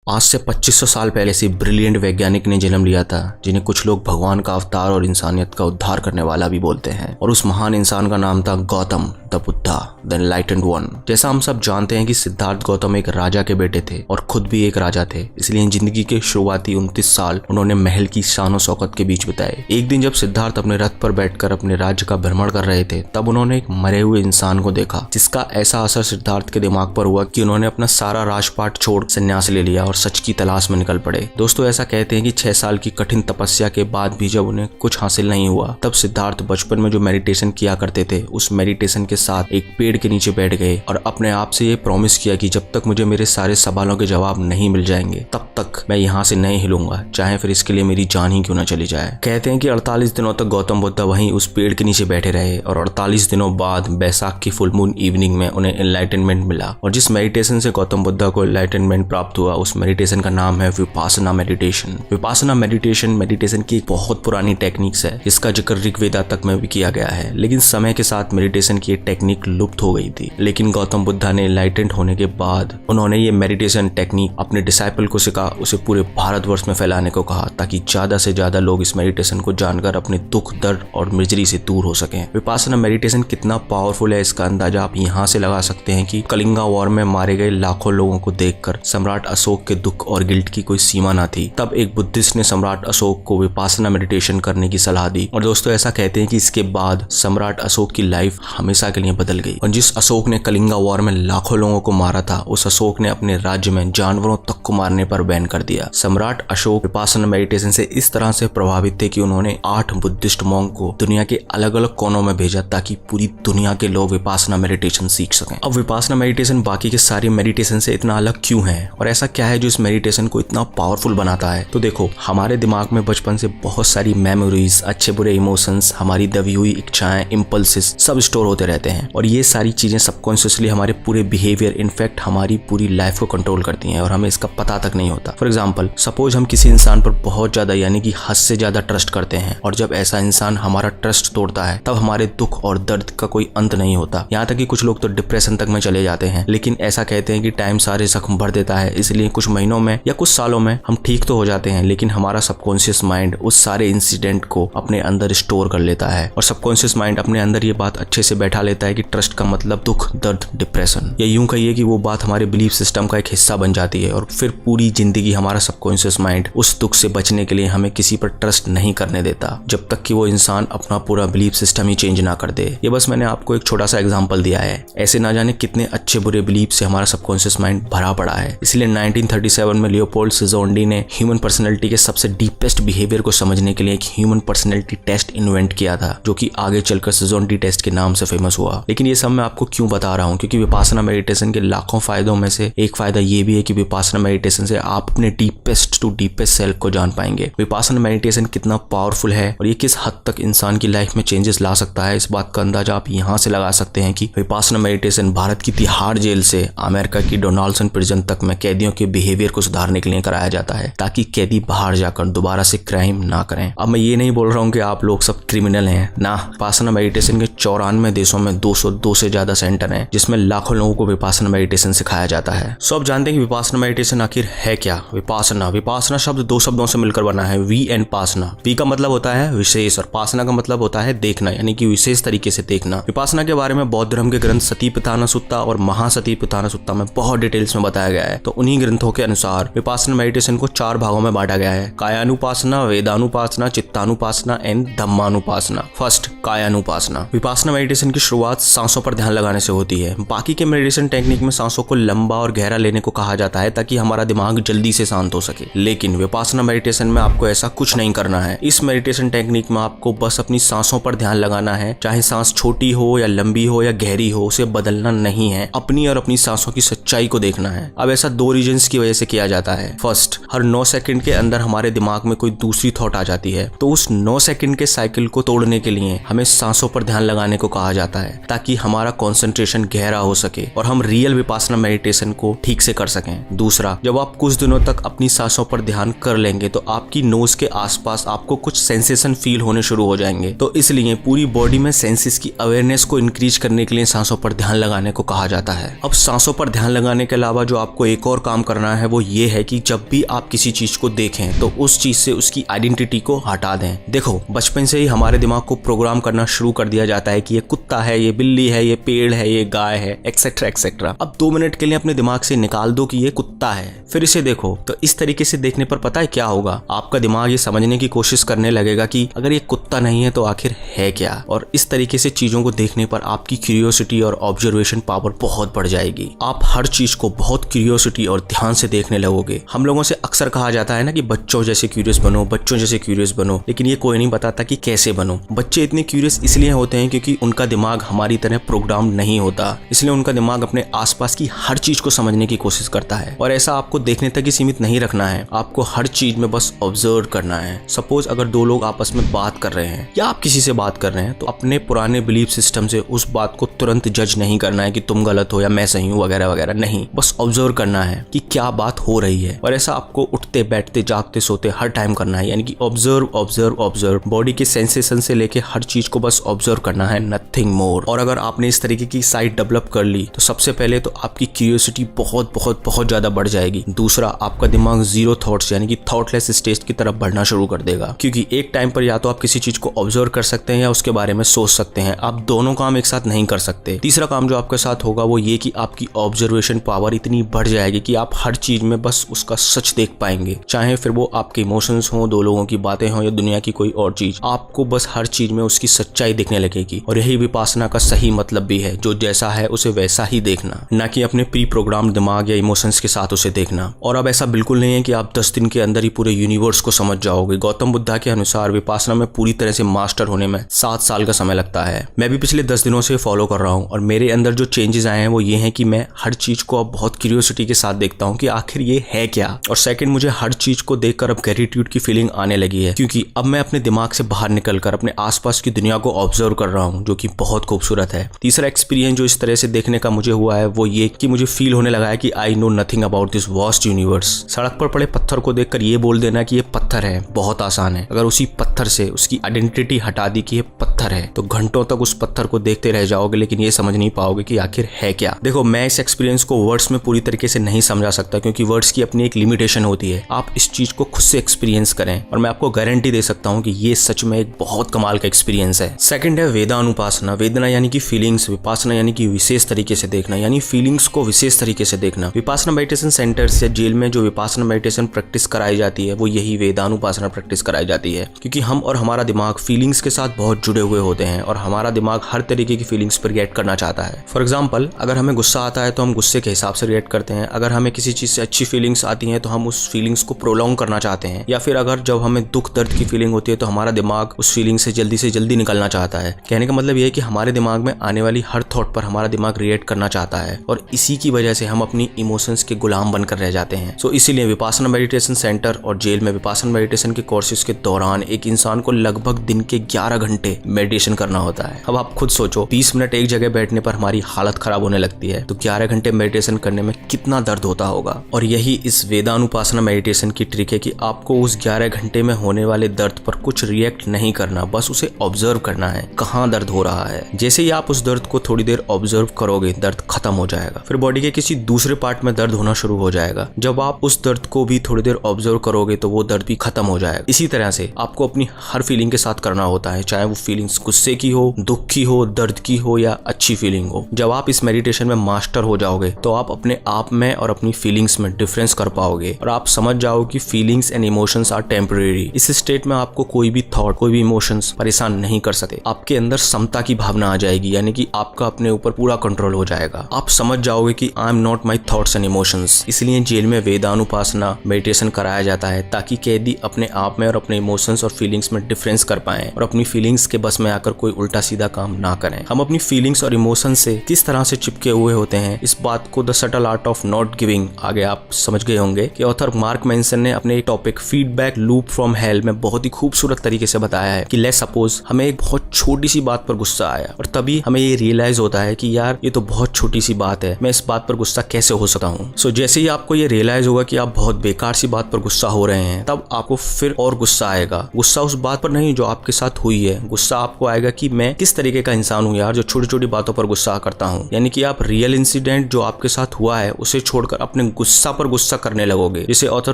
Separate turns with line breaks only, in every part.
आज से 2500 साल पहले से ब्रिलियंट वैज्ञानिक ने जन्म लिया था, जिन्हें कुछ लोग भगवान का अवतार और इंसानियत का उद्धार करने वाला भी बोलते हैं। और उस महान इंसान का नाम था Gautam the Buddha, the enlightened one. जैसा हम सब जानते हैं कि सिद्धार्थ गौतम एक राजा के बेटे थे और खुद भी एक राजा थे, इसलिए जिंदगी के शुरुआती 29 साल उन्होंने महल की शानो शौकत के बीच बिताए। एक दिन जब सिद्धार्थ अपने रथ पर बैठकर अपने राज्य का भ्रमण कर रहे थे, तब उन्होंने एक मरे हुए इंसान को देखा, जिसका ऐसा असर सिद्धार्थ के दिमाग पर हुआ कि उन्होंने अपना सारा राजपाट छोड़ संन्यास ले लिया और सच की तलाश में निकल पड़े। दोस्तों, ऐसा कहते हैं कि 6 साल की कठिन तपस्या के बाद भी जब उन्हें कुछ हासिल नहीं हुआ, तब सिद्धार्थ बचपन में जो मेडिटेशन किया करते थे, उस मेडिटेशन के साथ एक पेड़ के नीचे बैठ गए और अपने आप से ये प्रॉमिस किया कि जब तक मुझे मेरे सारे सवालों के जवाब नहीं मिल जाएंगे, तब तक मैं यहाँ से नहीं हिलूंगा, चाहे फिर इसके लिए मेरी जान ही क्यों न चली जाए। कहते हैं कि 48 दिनों तक गौतम बुद्ध वहीं उस पेड़ के नीचे बैठे रहे और 48 दिनों बाद बैसाख की फुल मून इवनिंग में उन्हें एनलाइटनमेंट मिला। और जिस मेडिटेशन से गौतम बुद्ध को एनलाइटनमेंट प्राप्त हुआ, उस मेडिटेशन का नाम है विपासना मेडिटेशन। विपासना मेडिटेशन की एक बहुत पुरानी टेक्निक्स है, जिसका जिक्र ऋग्वेदा तक में भी किया गया है, लेकिन समय के साथ मेडिटेशन की टेक्निक लुप्त हो गई थी। लेकिन गौतम बुद्धा ने एनलाइटेंड होने के बाद उन्होंने ये मेडिटेशन टेक्निक अपने डिसाइपल को सिखा, उसे पूरे भारतवर्ष में फैलाने को कहा, ताकि ज्यादा से ज्यादा लोग इस मेडिटेशन को जानकर अपने दुख, दर्द और मिजरी से दूर हो सकें। विपासना मेडिटेशन कितना पावरफुल है, इसका अंदाजा आप यहाँ से लगा सकते हैं कि कलिंगा वॉर में मारे गए लाखों लोगों को देखकर सम्राट अशोक के दुख और गिल्ट की कोई सीमा ना थी। तब एक बुद्धिस्ट ने सम्राट अशोक को विपासना मेडिटेशन करने की सलाह दी। और दोस्तों, ऐसा कहते हैं कि इसके बाद सम्राट अशोक की लाइफ हमेशा के लिए बदल गई। और जिस अशोक ने कलिंगा वॉर में लाखों लोगों को मारा था, उस अशोक ने अपने राज्य में जानवरों तक को मारने पर बैन कर दिया। सम्राट अशोक विपासना मेडिटेशन से इस तरह से प्रभावित थे कि उन्होंने 8 बुद्धिस्ट मॉन्क को दुनिया के अलग अलग कोनों में भेजा, ताकि पूरी दुनिया के लोग विपासना मेडिटेशन सीख सकें। अब विपासना मेडिटेशन बाकी के सारी मेडिटेशन से इतना अलग क्यों है, और ऐसा क्या है जो इस मेडिटेशन को इतना पावरफुल बनाता है? तो देखो, हमारे दिमाग में बचपन से बहुत सारी मेमोरीज, अच्छे बुरे इमोशंस, हमारी दबी हुई इच्छाएं, इम्पल्सेस सब स्टोर होते रहते हैं, और ये सारी चीजें सबकॉन्शियसली हमारे पूरे बिहेवियर, इनफैक्ट हमारी पूरी लाइफ को कंट्रोल करती हैं और हमें इसका पता तक नहीं होता। फॉर एग्जाम्पल, सपोज हम किसी इंसान पर बहुत ज्यादा यानी कि हद से ज्यादा ट्रस्ट करते हैं, और जब ऐसा इंसान हमारा ट्रस्ट तोड़ता है, तब हमारे दुख और दर्द का कोई अंत नहीं होता। यहाँ तक कि कुछ लोग तो डिप्रेशन तक में चले जाते हैं। लेकिन ऐसा कहते हैं कि टाइम सारे जख्म भर देता है, इसलिए कुछ महीनों में या कुछ सालों में हम ठीक तो हो जाते हैं, लेकिन हमारा सबकॉन्शियस माइंड उस सारे इंसिडेंट को अपने अंदर स्टोर कर लेता है, और सबकॉन्शियस माइंड अपने अंदर ये बात अच्छे से बैठा लेता है कि ट्रस्ट का मतलब दुख, दर्द, डिप्रेशन, या यूं कहिए कि वो बात हमारे बिलीफ सिस्टम का एक हिस्सा बन जाती है। और फिर पूरी जिंदगी हमारा सबकॉन्शियस माइंड उस दुख से बचने के लिए हमें किसी पर ट्रस्ट नहीं करने देता, जब तक कि वो इंसान अपना पूरा बिलीफ सिस्टम ही चेंज ना कर दे। ये बस मैंने आपको एक छोटा सा एग्जांपल दिया है। ऐसे ना जाने कितने अच्छे बुरे बिलीफ से हमारा सबकॉन्शियस माइंड भरा पड़ा है। इसलिए 1937 में लियोपोल्ड सिजोंडी ने ह्यूमन पर्सनैलिटी के सबसे डीपेस्ट बिहेवियर को समझने के लिए एक ह्यूमन पर्सनैलिटी टेस्ट इन्वेंट किया था, जो कि आगे चलकर सिजोंडी टेस्ट के नाम से फेमस हुआ। लेकिन ये सब मैं आपको क्यों बता रहा हूँ? क्योंकि विपासना मेडिटेशन के लाखों फायदों में से एक फायदा ये भी है कि विपासना मेडिटेशन से आप अपने डीपेस्ट टू डीपेस्ट सेल्फ को जान पाएंगे। विपासना मेडिटेशन कितना पावरफुल है और ये किस हद तक इंसान की लाइफ में चेंजेस ला सकता है, इस बात का अंदाजा आप यहाँ से लगा सकते हैं कि विपासना मेडिटेशन भारत की तिहाड़ जेल से अमेरिका की डोनाल्डसन प्रिजन तक में कैदियों के बिहेवियर को सुधारने के लिए कराया जाता है, ताकि कैदी बाहर जाकर दोबारा से क्राइम ना करें। अब मैं ये नहीं बोल रहा हूँ कि आप लोग सब क्रिमिनल हैं ना। विपासना मेडिटेशन के 94 देशों में 202 से ज्यादा सेंटर हैं, जिसमें लाखों लोगों को विपासना मेडिटेशन सिखाया जाता है। सो आप जानते हैं कि विपासना मेडिटेशन आखिर है क्या? विपासना शब्द 2 शब्दों से मिलकर बना है, वी एंड पासना। वी का मतलब होता है विशेष और पासना का मतलब होता है देखना, यानी कि विशेष तरीके से देखना। विपासना के बारे में बौद्ध धर्म के ग्रंथ सतीपट्ठान सुत्ता और महासतीपट्ठान सुत्ता में बहुत डिटेल्स में बताया गया है। तो उन्हीं ग्रंथों के अनुसार विपासना मेडिटेशन को 4 भागों में बांटा गया है: कायानुपासना, वेदानुपासना, चित्तानुपासना एंड धम्मानुपासना। फर्स्ट, कायानुपासना। विपासना मेडिटेशन की शुरुआत सांसों पर ध्यान लगाने से होती है। बाकी के मेडिटेशन टेक्निक में सांसों को लंबा और गहरा लेने को कहा जाता है, ताकि हमारा दिमाग जल्दी से शांत हो सके। लेकिन विपासना मेडिटेशन में आपको ऐसा कुछ नहीं करना है। इस मेडिटेशन टेक्निक में आपको बस अपनी सांसों पर ध्यान लगाना है, चाहे सांस छोटी हो या लंबी हो या गहरी हो, उसे बदलना नहीं है। अपनी और अपनी सांसों की सच्चाई को देखना है। अब ऐसा 2 रीजंस की वजह से किया जाता है। फर्स्ट, हर 9 सेकंड के अंदर हमारे दिमाग में कोई दूसरी थॉट आ जाती है, तो उस 9 सेकंड के साइकिल को तोड़ने के लिए हमें सांसों पर ध्यान लगाना लगाने को कहा जाता है ताकि हमारा कंसंट्रेशन गहरा हो सके और हम रियल विपासना मेडिटेशन को ठीक से कर सकें। दूसरा, जब आप कुछ दिनों तक अपनी सांसों पर ध्यान कर लेंगे तो आपकी नोज के आसपास आपको कुछ सेंसेशन फील होने शुरू हो जाएंगे। तो इसलिए पूरी बॉडी में सेंसेस की अवेयरनेस को इंक्रीज करने के लिए सांसों पर ध्यान लगाने को कहा जाता है। अब सांसों पर ध्यान लगाने के अलावा जो आपको एक और काम करना है वो ये है कि जब भी आप किसी चीज को देखें तो उस चीज से उसकी आइडेंटिटी को हटा दें। देखो, बचपन से ही हमारे दिमाग को प्रोग्राम करना शुरू कर दिया जाता है कि ये कुत्ता है, ये बिल्ली है, ये पेड़ है, ये गाय है, एक्सेट्रा एक्सेट्रा। अब 2 मिनट के लिए अपने दिमाग से निकाल दो कि ये कुत्ता है, फिर इसे देखो। तो इस तरीके से देखने पर पता है क्या होगा, आपका दिमाग ये समझने की कोशिश करने लगेगा कि अगर ये कुत्ता नहीं है तो आखिर है क्या। और इस तरीके से चीजों को देखने पर आपकी क्यूरियोसिटी और ऑब्जर्वेशन पावर बहुत बढ़ जाएगी। आप हर चीज को बहुत क्यूरियोसिटी और ध्यान से देखने लगोगे। हम लोगों से अक्सर कहा जाता है ना कि बच्चों जैसे क्यूरियस बनो, बच्चों जैसे क्यूरियस बनो, लेकिन ये कोई नहीं बताता कि कैसे बनो। बच्चे इतने क्यूरियस इसलिए होते हैं क्योंकि उनका दिमाग हमारी तरह प्रोग्राम नहीं होता, इसलिए उनका दिमाग अपने आसपास की हर चीज को समझने की कोशिश करता है। और ऐसा आपको देखने तक ही सीमित नहीं रखना है, आपको हर चीज में बस ऑब्जर्व करना है। सपोज अगर 2 लोग आपस में बात कर रहे हैं या आप किसी से बात कर रहे हैं तो अपने पुराने बिलीफ सिस्टम से उस बात को तुरंत जज नहीं करना है कि तुम गलत हो या मैं सही हूँ वगैरह वगैरह, नहीं, बस ऑब्जर्व करना है कि क्या बात हो रही है। और ऐसा आपको उठते बैठते जागते सोते हर टाइम करना है, यानी कि ऑब्जर्व ऑब्जर्व ऑब्जर्व। बॉडी के सेंसेशन से लेके हर चीज को बस ऑब्जर्व करना है, नथिंग मोर। और अगर आपने इस तरीके की साइट डेवलप कर ली तो सबसे पहले तो आपकी क्यूरियोसिटी बहुत बहुत बहुत ज्यादा बढ़ जाएगी। दूसरा, आपका दिमाग जीरो थॉट्स यानी कि थॉटलेस स्टेज की तरफ बढ़ना शुरू कर देगा, क्योंकि एक टाइम पर या तो आप किसी चीज को ऑब्जर्व कर सकते हैं या उसके बारे में सोच सकते हैं। आप दोनों काम एक साथ नहीं कर सकते। तीसरा काम जो आपके साथ होगा वो ये कि आपकी ऑब्जर्वेशन पावर इतनी बढ़ जाएगी कि आप हर चीज में बस उसका सच देख पाएंगे, चाहे फिर वो आपके इमोशंस हो, 2 लोगों की बातें हो या दुनिया की कोई और चीज। आपको बस हर चीज में उसकी सच्चाई दिखने लगेगी। और यही विपासना का सही मतलब भी है, जो जैसा है उसे वैसा ही देखना, ना कि अपने प्री प्रोग्राम दिमाग या इमोशंस के साथ उसे देखना। और अब ऐसा बिल्कुल नहीं है कि आप 10 दिन के अंदर ही पूरे यूनिवर्स को समझ जाओगे। गौतम बुद्धा के अनुसार विपासना में पूरी तरह से मास्टर होने में 7 साल का समय लगता है। मैं भी पिछले 10 दिनों से फॉलो कर रहा हूँ और मेरे अंदर जो चेंजेस आए हैं वो ये हैं कि मैं हर चीज को अब बहुत क्यूरियोसिटी के साथ देखता हूँ कि आखिर ये है क्या। और सेकंड, मुझे हर चीज को देखकर अब ग्रेटिट्यूड की फीलिंग आने लगी है, क्योंकि अब मैं अपने दिमाग से बाहर निकलकर अपने आसपास की दुनिया को ऑब्जर्व कर रहा हूँ, जो कि बहुत खूबसूरत है। तीसरा एक्सपीरियंस जो इस तरह से देखने का मुझे हुआ है वो ये कि मुझे फील होने लगा है कि I know nothing about this vast universe. सड़क पर पड़े पत्थर को देखकर ये बोल देना कि ये पत्थर है बहुत आसान है। अगर उसी पत्थर से उसकी आइडेंटिटी हटा दी कि ये पत्थर है तो घंटों तक उस पत्थर को देखते रह जाओगे, लेकिन ये समझ नहीं पाओगे कि आखिर है क्या। देखो, मैं इस एक्सपीरियंस को वर्ड्स में पूरी तरीके से नहीं समझा सकता, क्योंकि वर्ड्स की अपनी एक लिमिटेशन होती है। आप इस चीज को खुद से एक्सपीरियंस करें और मैं आपको गारंटी दे सकता हूँ कि ये सच में एक बहुत कमाल का एक्सपीरियंस है। सेकंड है वेदानुपासना। वेदना यानी कि फीलिंग्स, विपासना यानी कि विशेष तरीके से देखना, यानी फीलिंग्स को विशेष तरीके से देखना। विपासना मेडिटेशन सेंटर्स या जेल में जो विपासना मेडिटेशन प्रैक्टिस कराई जाती है वो यही वेदानुपासना प्रैक्टिस कराई जाती है, क्योंकि हम और हमारा दिमाग फीलिंग्स के साथ बहुत जुड़े हुए होते हैं और हमारा दिमाग हर तरीके की फीलिंग्स पर रिएक्ट करना चाहता है। फॉर एग्जाम्पल, अगर हमें गुस्सा आता है तो हम गुस्से के हिसाब से रिएक्ट करते हैं। अगर हमें किसी चीज से अच्छी फीलिंग्स आती हैं तो हम उस फीलिंग्स को प्रोलॉन्ग करना चाहते हैं। या फिर अगर जब हमें दुख दर्द की फीलिंग होती है तो हमारा दिमाग उस फीलिंग से जल्दी निकलना चाहता है। कहने का मतलब ये है कि हमारे दिमाग में आने वाली हर थॉट पर हमारा दिमाग रिएक्ट करना चाहता है और इसी की वजह से हम अपनी इमोशंस के गुलाम बनकर रह जाते हैं। सो इसीलिए विपासना मेडिटेशन सेंटर और जेल में विपासना मेडिटेशन के कोर्सेज के दौरान एक इंसान को लगभग दिन के 11 घंटे मेडिटेशन करना होता है। अब आप खुद सोचो, 20 मिनट एक जगह बैठने पर हमारी हालत खराब होने लगती है, तो 11 घंटे मेडिटेशन करने में कितना दर्द होता होगा। और यही इस वेदानुपासना मेडिटेशन की ट्रिक है कि आपको उस 11 घंटे में होने वाले दर्द पर कुछ रिएक्ट नहीं करना, बस उसे ऑब्जर्व करना है कहाँ दर्द हो रहा है। जैसे ही आप उस दर्द को थोड़ी देर ऑब्जर्व करोगे, दर्द खत्म हो जाएगा। फिर बॉडी के किसी दूसरे पार्ट में दर्द होना शुरू हो जाएगा। जब आप उस दर्द को भी थोड़ी देर ऑब्जर्व करोगे तो वो दर्द भी खत्म हो जाएगा। इसी तरह से आपको अपनी हर फीलिंग के साथ करना होता है, चाहे वो फीलिंग्स गुस्से की हो, दुख की हो, दर्द की हो या अच्छी फीलिंग हो। जब आप इस मेडिटेशन में मास्टर हो जाओगे तो आप अपने आप में और अपनी फीलिंग्स में डिफरेंस कर पाओगे और आप समझ जाओगे कि feelings and emotions are temporary. इस स्टेट में आपको कोई भी थॉट, कोई भी इमोशंस परेशान नहीं कर सकते। आपके अंदर समता की भावना आ जाएगी, यानी कि आपका अपने ऊपर पूरा कंट्रोल हो जाएगा। आप समझ जाओगे कि I am not my thoughts and emotions. इसलिए जेल में वेदानुपासना मेडिटेशन कराया जाता है ताकि कैदी अपने आप में और अपने इमोशंस और फीलिंग्स में डिफरेंस कर पाएं और अपनी फीलिंग्स के बस में आकर कोई उल्टा सीधा काम ना करें। हम अपनी फीलिंग्स और इमोशंस से किस तरह से चिपके हुए होते हैं, इस बात को the subtle art of not giving आगे आप समझ गए होंगे कि ऑथर मार्क मैंसन ने अपने topic feedback loop from hello में बहुत ही खूबसूरत तरीके से बताया है कि लेट्स सपोज हमें एक बहुत छोटी सी बात पर गुस्सा आया और तभी हमें ये रियलाइज होता है कि यार ये तो बहुत छोटी सी बात है, मैं इस बात पर गुस्सा कैसे हो सकता हूँ। सो जैसे ही आपको ये रियलाइज होगा कि आप बहुत बेकार सी बात पर गुस्सा हो रहे हैं, तब आपको फिर और गुस्सा आएगा। गुस्सा उस बात पर नहीं जो आपके साथ हुई है, गुस्सा आपको आएगा कि मैं किस तरीके का इंसान हूँ यार जो छोटी छोटी बातों पर गुस्सा करता हूँ। यानी कि आप रियल इंसिडेंट जो आपके साथ हुआ है उसे छोड़कर अपने गुस्सा पर गुस्सा करने लगोगे, जिसे author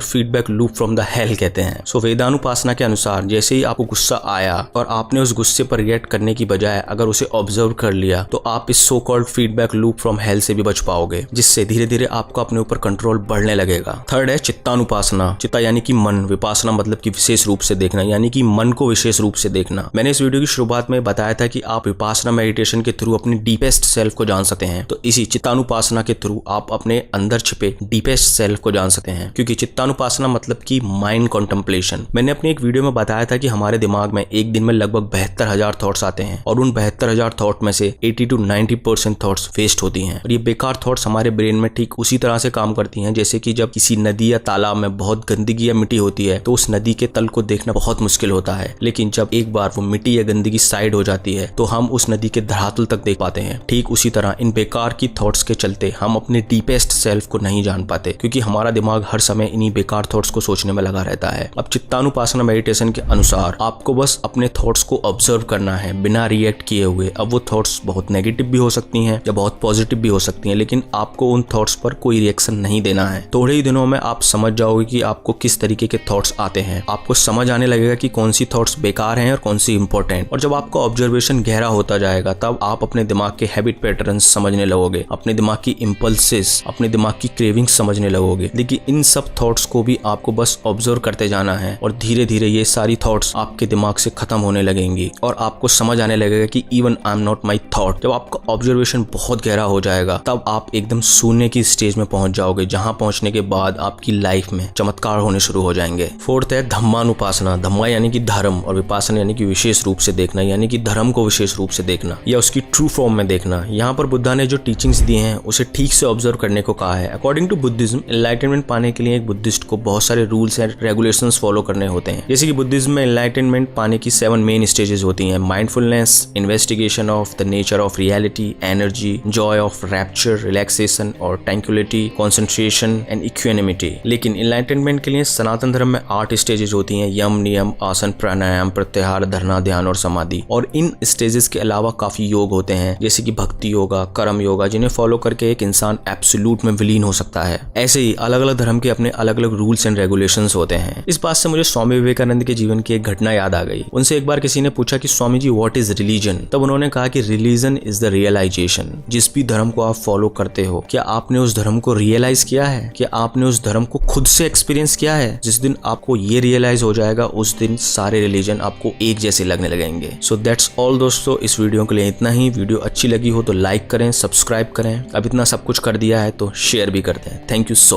feedback loop from the hell कहते हैं। सो वेदानुपासना के अनुसार जैसे ही आपको गुस्सा आया और आपने उस गुस्से पर रिएक्ट करने की बजाय अगर उसे ऑब्जर्व कर लिया, तो आप इस so called feedback loop from hello से भी बच पाओगे, जिससे धीरे धीरे आपको अपने ऊपर कंट्रोल बढ़ने लगेगा। थर्ड है चित्तानुपासना। चित्ता यानी कि मन, विपासना मतलब कि विशेष रूप से देखना, यानी कि मन को विशेष रूप से देखना। मैंने इस वीडियो की शुरुआत में बताया था कि आप विपासना मेडिटेशन के थ्रू अपनी डीपेस्ट सेल्फ को जान सकते हैं, तो इसी चित्तानुपासना के थ्रू आप अपने अंदर छिपे डीपेस्ट सेल्फ को जान सकते हैं। क्योंकि चित्तानुपासना मतलब कि माइंड कॉन्टेम्पलेशन। मैंने अपने एक वीडियो में बताया था कि हमारे दिमाग में एक दिन में लगभग 72,000 थॉट्स आते हैं और उन 72,000 थॉट में से 80 to 90% थॉट्स वेस्ट होती हैं। और ये बेकार थॉट्स हमारे ब्रेन में ठीक उसी तरह से काम करती हैं जैसे कि जब किसी नदी या तालाब में बहुत गंदगी या मिट्टी होती है तो उस नदी के तल को देखना बहुत मुश्किल होता है, लेकिन जब एक बार वो मिट्टी या गंदगी साइड हो जाती है तो हम उस नदी के धरातल तक देख पाते हैं। ठीक उसी तरह इन बेकार की थॉट्स के चलते हम अपने डीपेस्ट सेल्फ को नहीं जान पाते, क्योंकि हमारा दिमाग हर समय इन्हीं बेकार थॉट्स को सोचने में लगा रहता है। अब चित्तानुपासना मेडिटेशन के अनुसार आपको बस अपने थॉट्स को ऑब्जर्व करना है बिना रिएक्ट किए हुए। अब वो थॉट्स बहुत नेगेटिव भी हो सकती हैं या बहुत पॉजिटिव भी हो सकती हैं, लेकिन आपको उन थॉट्स पर कोई रिएक्शन नहीं देना है। थोड़े ही दिनों में आप समझ जाओगे कि आपको किस तरीके के थॉट्स आते हैं। आपको समझ आने लगेगा कि कौन सी थॉट्स बेकार हैं और कौन सी इंपॉर्टेंट। और जब आपका ऑब्जर्वेशन गहरा होता जाएगा तब आप अपने दिमाग के हैबिट पैटर्न्स समझने लगोगे, अपने दिमाग की इंपल्सेस, अपने दिमाग की क्रेविंग्स समझने लगोगे। देखिए इन सब थॉट्स को भी आपको बस ऑब्जर्व करते जाना है और धीरे धीरे ये सारी थॉट्स आपके दिमाग से खत्म होने लगेंगी और आपको समझ आने लगेगा कि even I am not my thought. जब आपका ऑब्जर्वेशन बहुत गहरा हो जाएगा तब आप एकदम शून्य की स्टेज में पहुंच जाओगे, जहां पहुंचने के बाद आपकी लाइफ में चमत्कार होने शुरू हो जाएंगे। फोर्थ है धम्मानुपासना। धम्मा यानी कि धर्म और विपासना यानी कि विशेष रूप से देखना, यानी कि धर्म को विशेष रूप से देखना या उसकी ट्रू फॉर्म में देखना। यहाँ पर बुद्धा ने जो टीचिंग्स दी हैं उसे ठीक से ऑब्जर्व करने को कहा है। अकॉर्डिंग टू बुद्धिज्म, एनलाइटनमेंट पाने के लिए एक बुद्धिस्ट को बहुत सारे रूल्स एंड रेगुलेशंस फॉलो करने होते हैं। जैसे कि बुद्धिज्म में एनलाइटनमेंट पाने की 7 मेन स्टेजेस होती हैं: mindfulness, investigation of the nature of reality, energy, Joy of rapture, relaxation और ट्रैंक्विलिटी, कंसंट्रेशन एंड इक्विनिमिटी। लेकिन एनलाइटनमेंट के लिए सनातन धर्म में 8 स्टेजेस होती हैं: यम, नियम, आसन, प्राणायाम, प्रत्याहार, धरना, ध्यान और समाधि। और इन स्टेजेस के अलावा काफी योग होते हैं जैसे कि भक्ति योगा, कर्म योगा, जिन्हें फॉलो करके एक इंसान एब्सोल्यूट में विलीन हो सकता है। ऐसे ही अलग अलग धर्म के अपने अलग अलग रूल्स एंड रेगुलेशंस होते हैं। इस बात से मुझे स्वामी विवेकानंद के जीवन की एक घटना याद आ गई। उनसे एक बार किसी ने पूछा कि Swami ji what is religion? तब उन्होंने कहा कि रिलीजन इज द रियलाइजेशन। जिस भी धर्म को आप फॉलो करते हो, क्या आपने उस धर्म को रियलाइज किया है? क्या आपने उस धर्म को खुद से एक्सपीरियंस किया है? जिस दिन आपको ये रियलाइज हो जाएगा उस दिन सारे रिलीजन आपको एक जैसे लगने लगेंगे। सो दैट्स ऑल दोस्तों, इस वीडियो के लिए इतना ही। वीडियो अच्छी लगी हो तो लाइक करें, सब्सक्राइब करें। अब इतना सब कुछ कर दिया है तो शेयर भी कर दें। Thank you so much.